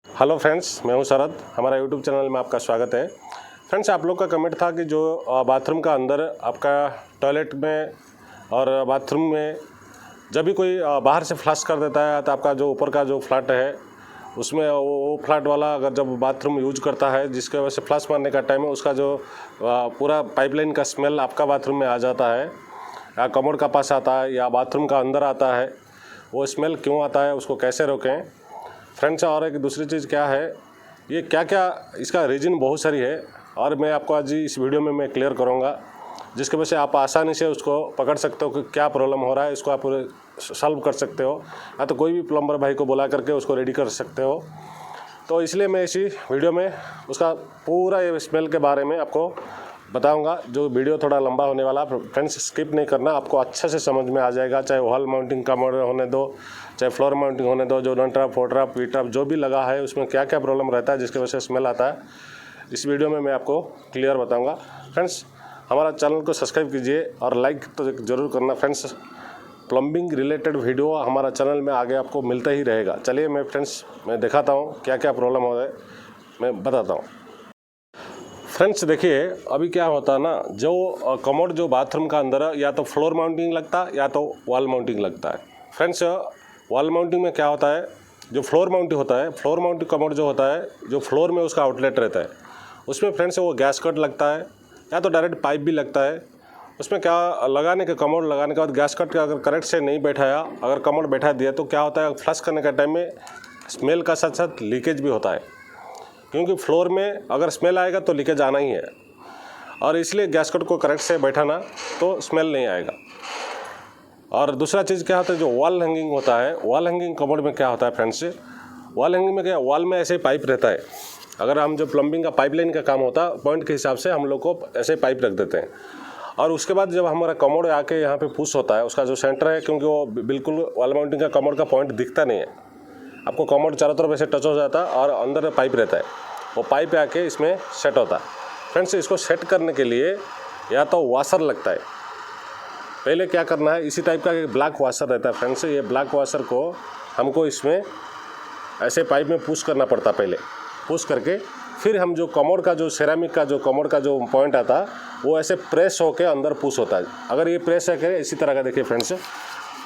Hello friends, मैं हूं शरद। हमारा यूट्यूब चैनल में आपका स्वागत है। फ्रेंड्स, आप लोग का कमेंट था कि जो बाथरूम का अंदर आपका टॉयलेट में और बाथरूम में जब भी कोई बाहर से फ्लश कर देता है तो आपका जो ऊपर का जो फ्लैट है उसमें वो फ्लैट वाला अगर जब बाथरूम यूज करता है जिसके वजह से फ्लश मारने का टाइम में उसका जो पूरा पाइपलाइन का स्मेल आपका बाथरूम में आ जाता है या कमोड का पास आता है या बाथरूम का अंदर आता है, वो स्मेल क्यों आता है, उसको कैसे रोकें। फ्रेंड्स, और एक दूसरी चीज़ क्या है, ये क्या क्या इसका रीज़न बहुत सारी है और मैं आपको आज इस वीडियो में मैं क्लियर करूँगा, जिसके वजह से आप आसानी से उसको पकड़ सकते हो कि क्या प्रॉब्लम हो रहा है, इसको आप सॉल्व कर सकते हो या तो कोई भी प्लम्बर भाई को बुला करके उसको रेडी कर सकते हो। तो इसलिए मैं इसी वीडियो में उसका पूरा ये स्मेल के बारे में आपको बताऊंगा। जो वीडियो थोड़ा लंबा होने वाला, फ्रेंड्स स्किप नहीं करना, आपको अच्छे से समझ में आ जाएगा। चाहे वॉल माउंटिंग का मॉडल होने दो, चाहे फ्लोर माउंटिंग होने दो, जो none trap, four trap, V trap जो भी लगा है उसमें क्या क्या प्रॉब्लम रहता है जिसकी वजह से स्मेल आता है, इस वीडियो में मैं आपको क्लियर बताऊँगा। फ्रेंड्स, हमारा चैनल को सब्सक्राइब कीजिए और लाइक तो ज़रूर करना। फ्रेंड्स, प्लम्बिंग रिलेटेड वीडियो हमारा चैनल में आगे आपको मिलता ही रहेगा। चलिए मैं दिखाता हूँ क्या क्या प्रॉब्लम हो रहा है, मैं बताता हूँ। फ्रेंड्स देखिए, अभी क्या होता है ना, जो कमोड जो बाथरूम का अंदर है या तो फ्लोर माउंटिंग लगता है या तो वॉल माउंटिंग लगता है। फ्रेंड्स, वॉल माउंटिंग में क्या होता है, जो फ्लोर माउंटिंग होता है, फ्लोर माउंटिंग कमोड जो होता है, जो फ्लोर में उसका आउटलेट रहता है, उसमें फ्रेंड्स वो गैस कट लगता है या तो डायरेक्ट पाइप भी लगता है। उसमें क्या लगाने के कमोड लगाने के बाद गैस कट का अगर करेक्ट से नहीं बैठाया, अगर कमोड बैठा दिया तो क्या होता है, फ्लश करने का टाइम में स्मेल का साथ साथ लीकेज भी होता है, क्योंकि फ्लोर में अगर स्मेल आएगा तो लीकेज आना ही है और इसलिए गैस कट को करेक्ट से बैठाना तो स्मेल नहीं आएगा। और दूसरा चीज़ क्या होता है, जो वॉल हैंगिंग होता है, वॉल हैंगिंग कमोड में क्या होता है फ्रेंड्स, वॉल हैंगिंग में क्या, वॉल में ऐसे पाइप रहता है। अगर हम जो प्लम्बिंग का पाइपलाइन का काम होता है, पॉइंट के हिसाब से हम लोग को ऐसे पाइप रख देते हैं और उसके बाद जब हमारा कमोड आके यहाँ पे पुश होता है, उसका जो सेंटर है, क्योंकि वो बिल्कुल वॉल माउंटिंग का कमोड का पॉइंट दिखता नहीं है, आपको कमोड चारों तरफ ऐसे टच हो जाता है और अंदर पाइप रहता है, वो पाइप आके इसमें सेट होता है। फ्रेंड्स, इसको सेट करने के लिए या तो वाशर लगता है। पहले क्या करना है, इसी टाइप का एक ब्लैक वाशर रहता है। फ्रेंड्स, ये ब्लैक वाशर को हमको इसमें ऐसे पाइप में पुश करना पड़ता है। पहले पुश करके फिर हम जो कमोड का जो सेरामिक का जो कमोड का जो पॉइंट आता है वो ऐसे प्रेस होके अंदर पुश होता है। अगर ये प्रेस है इसी तरह का, देखिए फ्रेंड्स,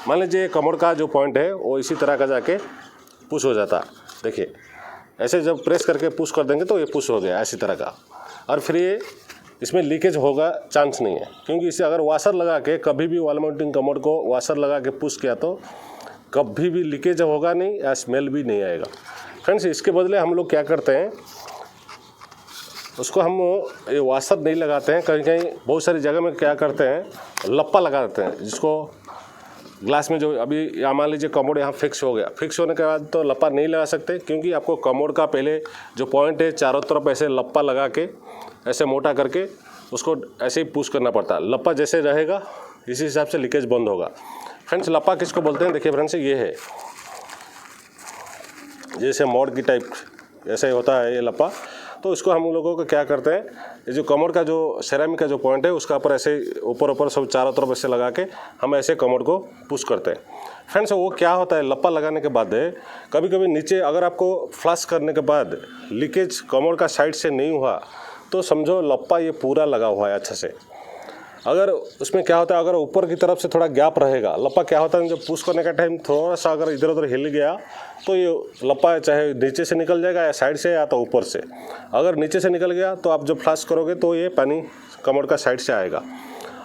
मान लीजिए कमोड का जो पॉइंट है वो इसी तरह का जाके पुश हो जाता है। देखिए, ऐसे जब प्रेस करके पुश कर देंगे तो ये पुश हो गया इसी तरह का, और फिर ये इसमें लीकेज होगा चांस नहीं है, क्योंकि इसे अगर वाशर लगा के कभी भी वॉल माउंटिंग कमोड को वाशर लगा के पुश किया तो कभी भी लीकेज होगा नहीं या स्मेल भी नहीं आएगा। फ्रेंड्स, इसके बदले हम लोग क्या करते हैं, उसको हम ये वाशर नहीं लगाते हैं, कहीं कहीं बहुत सारी जगह में क्या करते हैं, लप्पा लगा देते हैं, जिसको ग्लास में जो अभी या मान लीजिए कमोड यहाँ फिक्स हो गया, फिक्स होने के बाद तो लप्पा नहीं लगा सकते, क्योंकि आपको कमोड का पहले जो पॉइंट है चारों तरफ ऐसे लप्पा लगा के ऐसे मोटा करके उसको ऐसे ही पुश करना पड़ता है। लप्पा जैसे रहेगा इसी हिसाब से लीकेज बंद होगा। फ्रेंड्स, लप्पा किसको बोलते हैं, देखिए फ्रेंड्स, ये है जैसे मोड़ की टाइप ऐसे होता है ये लप्पा। तो इसको हम लोगों को क्या करते हैं, ये जो कमोड का जो सेरामिक का जो पॉइंट है उसका ऊपर ऐसे ऊपर सब चारों तरफ ऐसे लगा के हम ऐसे कमोड को पुश करते हैं। फ्रेंड्स, वो क्या होता है, लप्पा लगाने के बाद कभी कभी नीचे अगर आपको फ्लश करने के बाद लीकेज कमोड का साइड से नहीं हुआ तो समझो लप्पा ये पूरा लगा हुआ है अच्छे से। अगर उसमें क्या होता है, अगर ऊपर की तरफ से थोड़ा गैप रहेगा, लप्पा क्या होता है जब पुश करने का टाइम थोड़ा सा अगर इधर उधर हिल गया तो ये लप्पा चाहे नीचे से निकल जाएगा या साइड से या तो ऊपर से। अगर नीचे से निकल गया तो आप जब फ्लश करोगे तो ये पानी कमोड का साइड से आएगा।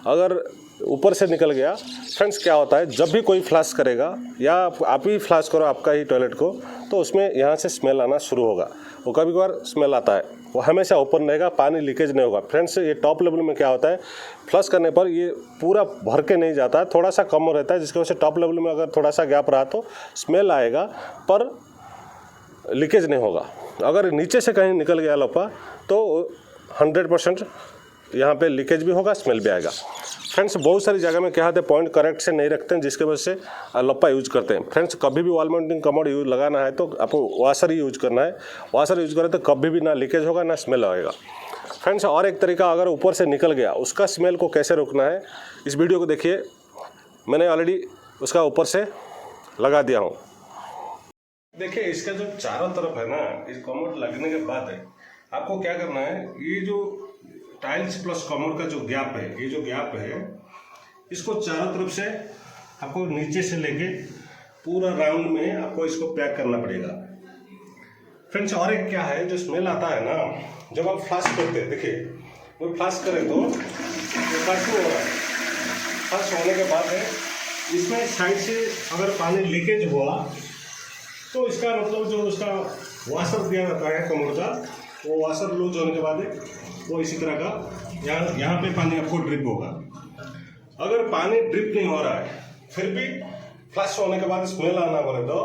अगर ऊपर से निकल गया, फ्रेंड्स, क्या होता है, जब भी कोई फ्लश करेगा या आप ही फ्लश करो आपका ही टॉयलेट को, तो उसमें यहाँ से स्मेल आना शुरू होगा। वो कभी कभार स्मेल आता है, वो हमेशा ओपन रहेगा, पानी लीकेज नहीं होगा। फ्रेंड्स, ये टॉप लेवल में क्या होता है, फ्लश करने पर ये पूरा भर के नहीं जाता है, थोड़ा सा कम रहता है, जिसकी वजह से टॉप लेवल में अगर थोड़ा सा गैप रहा तो स्मेल आएगा पर लीकेज नहीं होगा। अगर नीचे से कहीं निकल गया लप्पा तो 100% यहाँ पे लीकेज भी होगा, स्मेल भी आएगा। फ्रेंड्स, बहुत सारी जगह में क्या होता है, पॉइंट करेक्ट से नहीं रखते हैं, जिसके वजह से लप्पा यूज करते हैं। फ्रेंड्स, कभी भी वॉल माउंटिंग कमोड यूज लगाना है तो आपको वाशर ही यूज करना है। वाशर यूज करें तो कभी भी ना लीकेज होगा ना स्मेल आएगा। फ्रेंड्स, और एक तरीका, अगर ऊपर से निकल गया उसका स्मेल को कैसे रोकना है, इस वीडियो को देखिए, मैंने ऑलरेडी उसका ऊपर से लगा दिया हूँ। देखिए इसका जो चारों तरफ है ना, इस कमोड लगने के बाद है आपको क्या करना है, ये जो टाइल्स प्लस कमोड का जो गैप है, ये जो गैप है इसको चारों तरफ से आपको नीचे से लेके पूरा राउंड में आपको इसको पैक करना पड़ेगा। फ्रेंड्स और एक क्या है जो स्मेल आता है ना, जब आप फ्लश करते हैं, देखिए वो फ्लश करें तो फ्लश नहीं हो रहा है, फ्लश होने के बाद है इसमें साइड से अगर पानी लीकेज हुआ तो इसका मतलब जो उसका वाशर दिया जाता है कमोड का, वो वाशर लूज होने के बाद वो इसी तरह का यहाँ पे पानी आपको ड्रिप होगा। अगर पानी ड्रिप नहीं हो रहा है फिर भी फ्लश होने के बाद स्मेल आना बोले तो,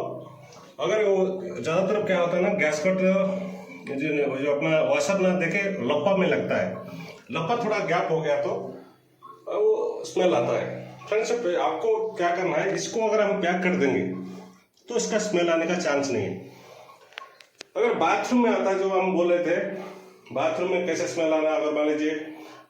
अगर वो ज़्यादातर क्या होता है ना, गैस कट जो अपना वाशर ना देखे लप्पा में लगता है, लप्पा थोड़ा गैप हो गया तो वो स्मेल आता है। फ्रेंड्स आपको क्या करना है, इसको अगर हम पैक कर देंगे तो इसका स्मेल आने का चांस नहीं है। अगर बाथरूम में आता है, जो हम बोल रहे थे बाथरूम में कैसे स्मेल आना, अगर मान लीजिए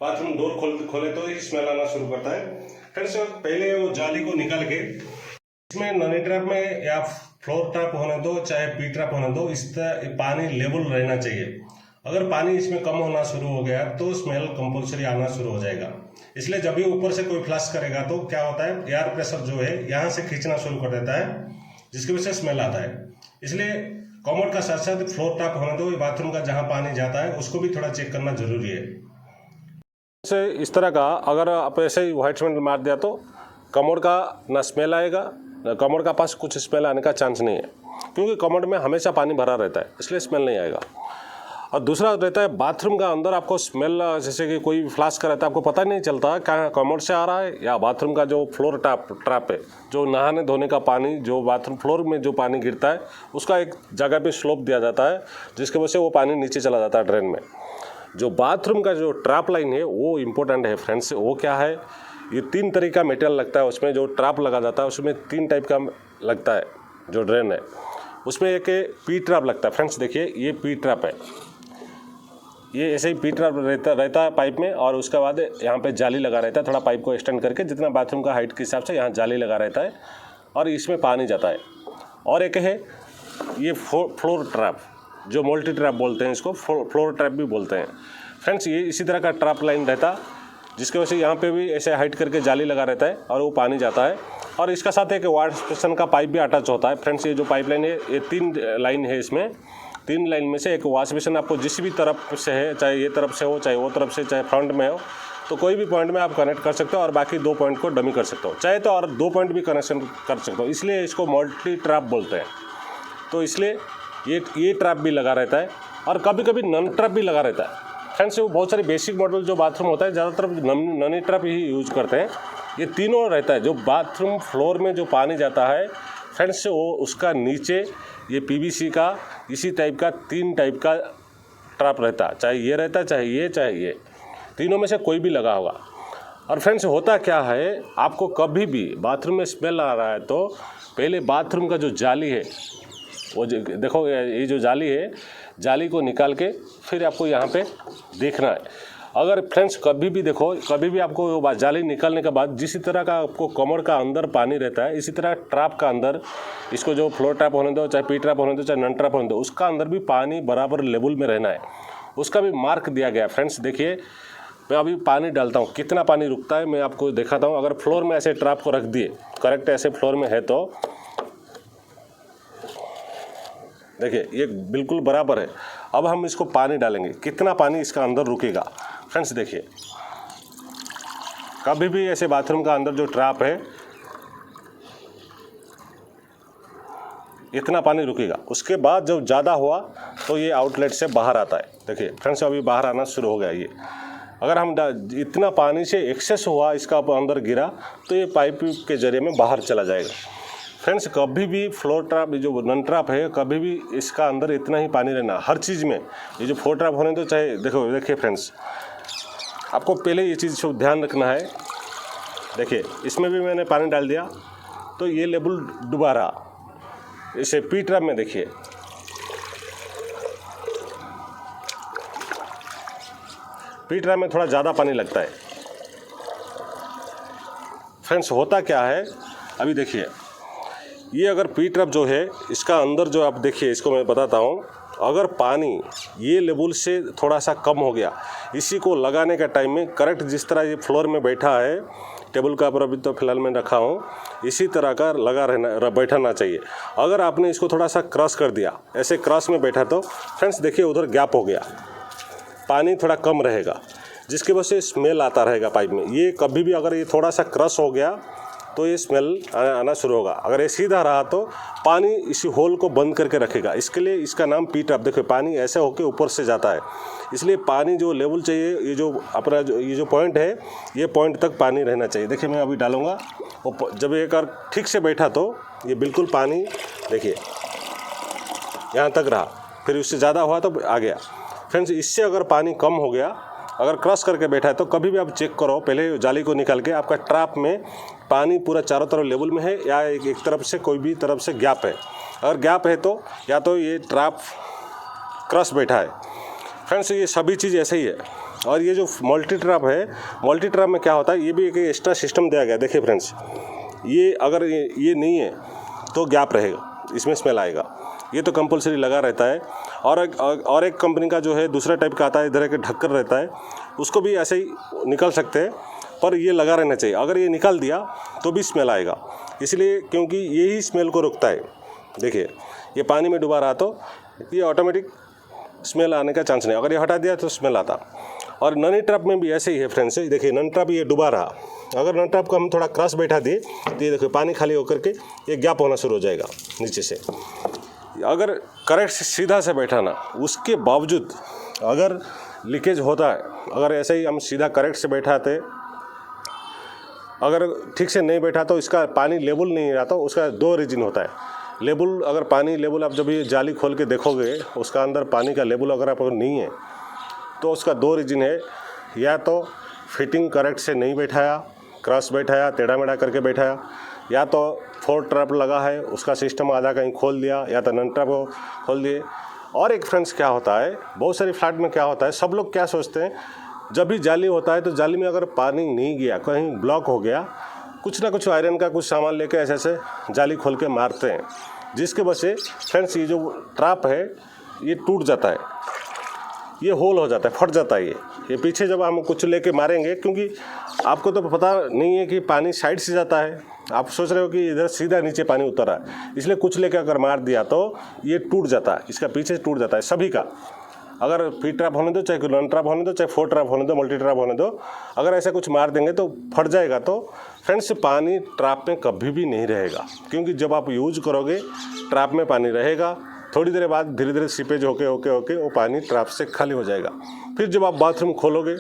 बाथरूम डोर खोले तो ही स्मेल आना शुरू करता है। फ्रेंड्स पहले वो जाली को निकाल के इसमें ननी ट्रैप में या फ्लोर ट्रैप होने दो चाहे पी ट्रैप होने दो, इस तरह पानी लेवल रहना चाहिए। अगर पानी इसमें कम होना शुरू हो गया तो स्मेल कंपल्सरी आना शुरू हो जाएगा। इसलिए जब भी ऊपर से कोई फ्लश करेगा तो क्या होता है, एयर प्रेशर जो है यहाँ से खींचना शुरू कर देता है, जिसकी वजह से स्मेल आता है। इसलिए कमोड का साथ साथ फ्लोर टॉप होने दो, बाथरूम का जहाँ पानी जाता है उसको भी थोड़ा चेक करना जरूरी है। से इस तरह का अगर आप ऐसे ही व्हाइट सीमेंट मार दिया तो कमोड का ना स्मेल आएगा, कमोड का पास कुछ स्मेल आने का चांस नहीं है, क्योंकि कमोड में हमेशा पानी भरा रहता है, इसलिए स्मेल नहीं आएगा। और दूसरा रहता है बाथरूम का अंदर आपको स्मेल, जैसे कि कोई फ्लश कर रहता है आपको पता नहीं चलता क्या कमोड से आ रहा है या बाथरूम का जो फ्लोर ट्रैप है, जो नहाने धोने का पानी जो बाथरूम फ्लोर में जो पानी गिरता है उसका एक जगह पे स्लोप दिया जाता है, जिसकी वजह से वो पानी नीचे चला जाता है ड्रेन में। जो बाथरूम का जो ट्रैप लाइन है वो इम्पोर्टेंट है फ्रेंड्स। वो क्या है, ये 3 तरह का मेटेरियल लगता है उसमें, जो ट्रैप लगा जाता है उसमें 3 टाइप का लगता है। जो ड्रेन है उसमें एक पी ट्रैप लगता है। फ्रेंड्स देखिए ये पी ट्रैप है, ये ऐसे ही पी ट्रैप रहता है पाइप में, और उसके बाद यहाँ पे जाली लगा रहता है, थोड़ा पाइप को एक्सटेंड करके जितना बाथरूम का हाइट के हिसाब से यहाँ जाली लगा रहता है और इसमें पानी जाता है। और एक है ये फ्लोर ट्रैप, जो मल्टी ट्रैप बोलते हैं, इसको फ्लोर ट्रैप भी बोलते हैं। फ्रेंड्स ये इसी तरह का ट्रैप लाइन रहता, जिसकी वजह से यहाँ पे भी ऐसे हाइट करके जाली लगा रहता है और वो पानी जाता है। और इसका साथ एक वाटर स्टेशन का पाइप भी अटैच होता है। फ्रेंड्स ये जो पाइप लाइन है ये 3 लाइन है, इसमें 3 लाइन में से एक वॉश बेसिन आपको जिस भी तरफ से है, चाहे ये तरफ से हो चाहे वो तरफ से, चाहे फ्रंट में हो, तो कोई भी पॉइंट में आप कनेक्ट कर सकते हो और बाकी 2 पॉइंट को डमी कर सकते हो, चाहे तो और 2 पॉइंट भी कनेक्शन कर सकते हो, इसलिए इसको मल्टी ट्रैप बोलते हैं। तो इसलिए ये ट्रैप भी लगा रहता है और कभी कभी नन ट्रैप भी लगा रहता है। फ्रेंड्स वो बहुत सारे बेसिक मॉडल जो बाथरूम होता है ज़्यादातर ननी ट्रैप ही यूज करते हैं। ये तीनों रहता है, जो बाथरूम फ्लोर में जो पानी जाता है फ्रेंड्स वो उसका नीचे ये पीवीसी का इसी टाइप का 3 टाइप का ट्रैप रहता है, चाहे ये रहता है चाहे ये तीनों में से कोई भी लगा होगा। और फ्रेंड्स होता क्या है, आपको कभी भी बाथरूम में स्मेल आ रहा है तो पहले बाथरूम का जो जाली है वो देखो, ये जो जाली है, जाली को निकाल के फिर आपको यहाँ पे देखना है। अगर फ्रेंड्स कभी भी देखो, कभी भी आपको वो जाली निकालने के बाद जिस तरह का आपको कमर का अंदर पानी रहता है, इसी तरह ट्रैप का अंदर, इसको जो फ्लोर ट्रैप होने दो चाहे पी ट्रैप होने दो चाहे नन ट्रैप होने दो, उसका अंदर भी पानी बराबर लेवल में रहना है, उसका भी मार्क दिया गया है। फ्रेंड्स देखिए मैं अभी पानी डालता हूँ, कितना पानी रुकता है मैं आपको दिखाता हूँ। अगर फ्लोर में ऐसे ट्रैप को रख दिए करेक्ट ऐसे फ्लोर में है तो देखिए ये बिल्कुल बराबर है। अब हम इसको पानी डालेंगे, कितना पानी इसका अंदर रुकेगा। फ्रेंड्स देखिए कभी भी ऐसे बाथरूम का अंदर जो ट्रैप है इतना पानी रुकेगा, उसके बाद जब ज़्यादा हुआ तो ये आउटलेट से बाहर आता है। देखिए फ्रेंड्स अभी बाहर आना शुरू हो गया ये। अगर हम इतना पानी से एक्सेस हुआ इसका अंदर गिरा तो ये पाइप के जरिए में बाहर चला जाएगा। फ्रेंड्स कभी भी फ्लोर ट्रैप जो नन ट्रैप है, कभी भी इसका अंदर इतना ही पानी रहना हर चीज़ में। ये जो फ्लोर ट्रैप होने तो चाहे देखिए फ्रेंड्स आपको पहले ये चीज़ को ध्यान रखना है। देखिए इसमें भी मैंने पानी डाल दिया तो ये लेवल डुबा रहा। इसे पी ट्रैप में देखिए पी ट्रैप में थोड़ा ज़्यादा पानी लगता है। फ्रेंड्स होता क्या है, अभी देखिए ये अगर पी ट्रैप जो है इसका अंदर जो आप देखिए, इसको मैं बताता हूँ, अगर पानी ये लेवल से थोड़ा सा कम हो गया, इसी को लगाने का टाइम में करेक्ट जिस तरह ये फ्लोर में बैठा है, टेबल का ऊपर अभी तो फिलहाल मैं रखा हूँ, इसी तरह का बैठाना चाहिए। अगर आपने इसको थोड़ा सा क्रॉस कर दिया, ऐसे क्रॉस में बैठा तो फ्रेंड्स देखिए उधर गैप हो गया, पानी थोड़ा कम रहेगा, जिसकी वजह से स्मेल आता रहेगा पाइप में। ये कभी भी अगर ये थोड़ा सा क्रॉस हो गया तो ये स्मेल आना शुरू होगा। अगर ये सीधा रहा तो पानी इसी होल को बंद करके रखेगा, इसके लिए इसका नाम पी ट्रैप। देखो पानी ऐसे होके ऊपर से जाता है, इसलिए पानी जो लेवल चाहिए, ये जो अपना ये जो पॉइंट है, ये पॉइंट तक पानी रहना चाहिए। देखिए मैं अभी डालूँगा, वो जब एक बार ठीक से बैठा तो ये बिल्कुल पानी देखिए यहाँ तक रहा, फिर उससे ज़्यादा हुआ तो आ गया। फ्रेंड्स इससे अगर पानी कम हो गया, अगर क्रॉस करके बैठा है, तो कभी भी आप चेक करो, पहले जाली को निकाल के आपका ट्रैप में पानी पूरा चारों तरफ लेवल में है या एक तरफ से कोई भी तरफ से गैप है। अगर गैप है तो या तो ये ट्रैप क्रॉस बैठा है। फ्रेंड्स ये सभी चीज़ ऐसे ही है। और ये जो मल्टी ट्रैप है, मल्टी ट्रैप में क्या होता है, ये भी एक एक्स्ट्रा सिस्टम दिया गया है। देखिए फ्रेंड्स, ये अगर ये नहीं है तो गैप रहेगा, इसमें स्मेल आएगा, ये तो कंपलसरी लगा रहता है। और एक कंपनी का जो है दूसरा टाइप का आता है, इधर एक ढक्कन रहता है, उसको भी ऐसे ही निकाल सकते हैं, पर ये लगा रहना चाहिए। अगर ये निकाल दिया तो भी स्मेल आएगा, इसलिए क्योंकि यही स्मेल को रोकता है। देखिए ये पानी में डूबा रहा तो ये ऑटोमेटिक स्मेल आने का चांस नहीं, अगर ये हटा दिया तो स्मेल आता। और ननी ट्रैप में भी ऐसे ही है फ्रेंड्स। देखिए नन ट्रैप ये डूबा रहा, अगर नन ट्रैप को हम थोड़ा क्रॉस बैठा दिए तो ये देखिए पानी खाली होकर के ये गैप होना शुरू हो जाएगा नीचे से। अगर करेक्ट सीधा से बैठाना, उसके बावजूद अगर लीकेज होता है, अगर ऐसे ही हम सीधा करेक्ट से बैठाते, अगर ठीक से नहीं बैठा तो इसका पानी लेवल नहीं आता। उसका दो रीजन होता है। लेवल, अगर पानी लेवल आप जब ये जाली खोल के देखोगे, उसका अंदर पानी का लेवल अगर आप नहीं है तो उसका दो रीजन है, या तो फिटिंग करेक्ट से नहीं बैठाया, क्रॉस बैठाया, टेढ़ा मेढ़ा करके बैठाया, या तो फोर ट्रैप लगा है, उसका सिस्टम आधा कहीं खोल दिया, या तो नन ट्रैप को खोल दिए। और एक फ्रेंड्स क्या होता है, बहुत सारी फ्लैट में क्या होता है, सब लोग क्या सोचते हैं, जब भी जाली होता है तो जाली में अगर पानी नहीं गया, कहीं ब्लॉक हो गया, कुछ ना कुछ आयरन का कुछ सामान लेके ऐसे ऐसे जाली खोल के मारते हैं, जिसके वजह से फ्रेंड्स ये जो ट्रैप है ये टूट जाता है, ये होल हो जाता है, फट जाता है। ये पीछे जब हम कुछ लेके मारेंगे, क्योंकि आपको तो पता नहीं है कि पानी साइड से जाता है, आप सोच रहे हो कि इधर सीधा नीचे पानी उतर रहा है, इसलिए कुछ लेके अगर मार दिया तो ये टूट जाता है, इसका पीछे टूट जाता है सभी का। अगर पी ट्रैप होने दो, चाहे नन ट्रैप होने दो, चाहे फोर ट्रैप होने दो, मल्टी ट्रैप होने दो, अगर ऐसा कुछ मार देंगे तो फट जाएगा। तो फ्रेंड्स पानी ट्रैप में कभी भी नहीं रहेगा, क्योंकि जब आप यूज करोगे ट्रैप में पानी रहेगा, थोड़ी देर बाद धीरे धीरे सीपेज होके वो पानी ट्रैप से खाली हो जाएगा। फिर जब आप बाथरूम खोलोगे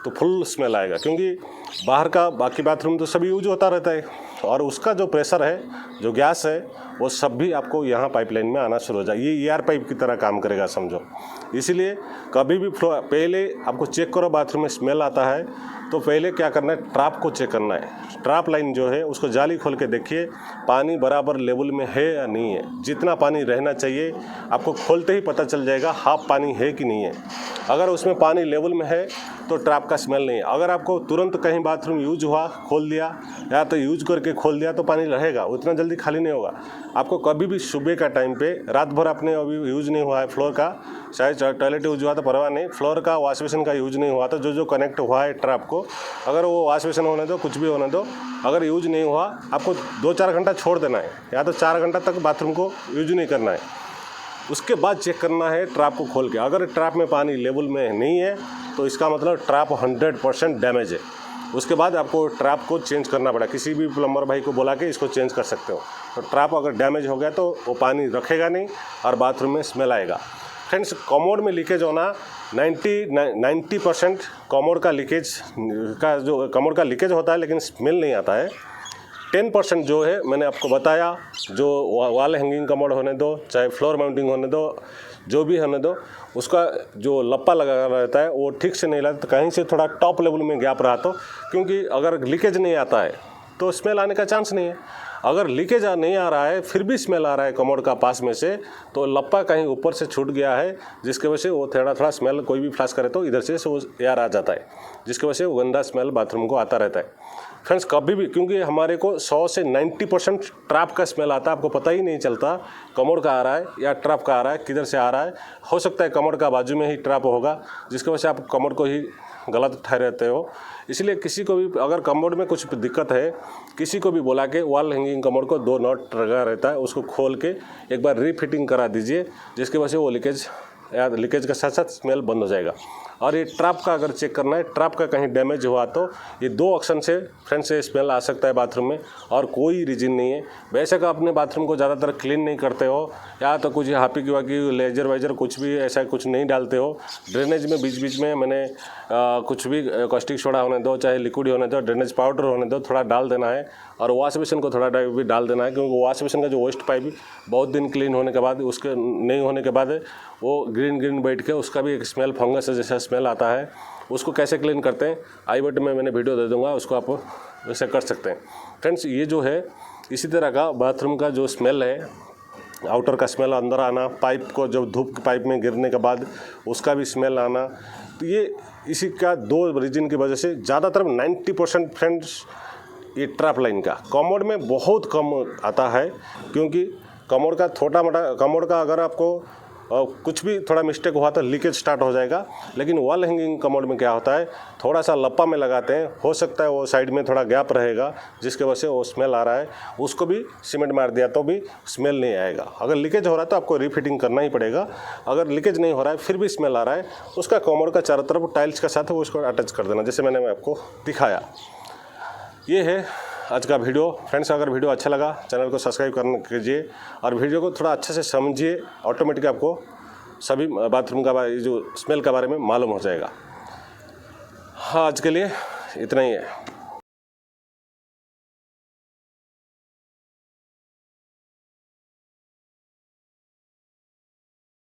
तो फुल स्मेल आएगा, क्योंकि बाहर का बाकी बाथरूम तो सभी यूज होता रहता है, और उसका जो प्रेशर है, जो गैस है, वो सब भी आपको यहाँ पाइपलाइन में आना शुरू हो जाए। ये ER पाइप की तरह काम करेगा समझो। इसीलिए कभी भी पहले आपको चेक करो बाथरूम में स्मेल आता है तो पहले क्या करना है, ट्रैप को चेक करना है। ट्रैप लाइन जो है उसको जाली खोल के देखिए पानी बराबर लेवल में है या नहीं है। जितना पानी रहना चाहिए आपको खोलते ही पता चल जाएगा हाफ पानी है कि नहीं है। अगर उसमें पानी लेवल में है तो ट्रैप का स्मेल नहीं है। अगर आपको तुरंत कहीं बाथरूम यूज हुआ, खोल दिया, या तो यूज करके खोल दिया, तो पानी रहेगा, उतना जल्दी खाली नहीं होगा। आपको कभी भी सुबह का टाइम पे, रात भर आपने अभी यूज नहीं हुआ है फ्लोर का, चाहे टॉयलेट यूज हुआ तो परवाह नहीं, फ्लोर का वॉश बेसिन का यूज नहीं हुआ तो जो कनेक्ट हुआ है ट्रैप को, अगर वो वॉश बेसिन होने दो, कुछ भी होने दो, अगर यूज नहीं हुआ, आपको 2-4 घंटा छोड़ देना है, या तो 4 घंटा तक बाथरूम को यूज नहीं करना है। उसके बाद चेक करना है ट्रैप को खोल के। अगर ट्रैप में पानी लेवल में नहीं है तो इसका मतलब ट्रैप 100% डैमेज है। उसके बाद आपको ट्रैप को चेंज करना पड़ा, किसी भी प्लम्बर भाई को बोला के इसको चेंज कर सकते हो। तो ट्रैप अगर डैमेज हो गया तो वो पानी रखेगा नहीं और बाथरूम में स्मेल आएगा। फ्रेंड्स कमोड में लीकेज होना 90% कमोड का लीकेज होता है, लेकिन स्मेल नहीं आता है। 10% जो है मैंने आपको बताया, जो वॉल हैंगिंग कमोड होने दो, चाहे फ्लोर माउंटिंग होने दो, जो भी होने दो, उसका जो लप्पा लगा रहता है वो ठीक से नहीं लगता, तो कहीं से थोड़ा टॉप लेवल में गैप रहा तो, क्योंकि अगर लीकेज नहीं आता है तो स्मेल आने का चांस नहीं है। अगर लीकेज नहीं आ रहा है फिर भी स्मेल आ रहा है कमोड का पास में से, तो लप्पा कहीं ऊपर से छूट गया है, जिसकी वजह से वो थोड़ा स्मेल, कोई भी फ्लश करे तो इधर से वो एयर आ जाता है, जिसकी वजह से वो गंदा स्मेल बाथरूम को आता रहता है। फ्रेंड्स कभी भी, क्योंकि हमारे को 100 से 90% ट्रैप का स्मेल आता है, आपको पता ही नहीं चलता कमोड का आ रहा है या ट्रैप का आ रहा है, किधर से आ रहा है। हो सकता है कमोड का बाजू में ही ट्रैप होगा, जिसकी वजह से आप कमोड को ही गलत ठहराते हो। इसलिए किसी को भी अगर कमोड में कुछ दिक्कत है, किसी को भी बोला के वॉल हैंगिंग कमोड को 2 नट लगा रहता है, उसको खोल के एक बार रीफिटिंग करा दीजिए, जिसकी वजह से वो लीकेज का साथ साथ स्मेल बंद हो जाएगा। और ये ट्रैप का अगर चेक करना है, ट्रैप का कहीं डैमेज हुआ तो ये 2 ऑप्शन से फ्रेंड्स से स्मेल आ सकता है बाथरूम में, और कोई रीजन नहीं है। बेशक अपने बाथरूम को ज़्यादातर क्लीन नहीं करते हो, या तो कुछ हापी की लेजर वेजर कुछ भी ऐसा कुछ नहीं डालते हो, ड्रेनेज में बीच बीच में मैंने कुछ भी कॉस्टिक सोडा होने दो, चाहे लिक्विड होने दो, ड्रेनेज पाउडर होने दो, थोड़ा डाल देना है। और वॉश बेसिन को थोड़ा भी डाल देना है, क्योंकि वॉश बेसिन का जो वेस्ट पाइप बहुत दिन क्लीन होने के बाद, उसके नहीं होने के बाद वो ग्रीन बैठ के उसका भी एक स्मेल, फंगस जैसा स्मेल आता है। उसको कैसे क्लीन करते हैं आई बटन में मैंने वीडियो दे दूंगा, उसको आप वैसे कर सकते हैं। फ्रेंड्स ये जो है इसी तरह का बाथरूम का जो स्मेल है, आउटर का स्मेल अंदर आना, पाइप को जब धूप पाइप में गिरने के बाद उसका भी स्मेल आना, तो ये इसी का 2 रीजन की वजह से ज़्यादातर 90% फ्रेंड्स ये ट्रैप लाइन का कमोड में बहुत कम आता है। क्योंकि कमोड का छोटा मोटा कमोड का अगर आपको कुछ भी थोड़ा मिस्टेक हुआ तो लीकेज स्टार्ट हो जाएगा। लेकिन वॉल हैंगिंग कमोड में क्या होता है, थोड़ा सा लप्पा में लगाते हैं, हो सकता है वो साइड में थोड़ा गैप रहेगा, जिसके वजह से वो स्मेल आ रहा है, उसको भी सीमेंट मार दिया तो भी स्मेल नहीं आएगा। अगर लीकेज हो रहा है तो आपको रीफिटिंग करना ही पड़ेगा। अगर लीकेज नहीं हो रहा है फिर भी स्मेल आ रहा है, उसका कमोड का चारों तरफ टाइल्स के साथ वो उसको अटैच कर देना, जैसे मैंने आपको दिखाया। ये है आज का वीडियो। फ्रेंड्स अगर वीडियो अच्छा लगा चैनल को सब्सक्राइब करना कीजिए, और वीडियो को थोड़ा अच्छे से समझिए, ऑटोमेटिक आपको सभी बाथरूम का जो स्मेल के बारे में मालूम हो जाएगा। हाँ आज के लिए इतना ही है।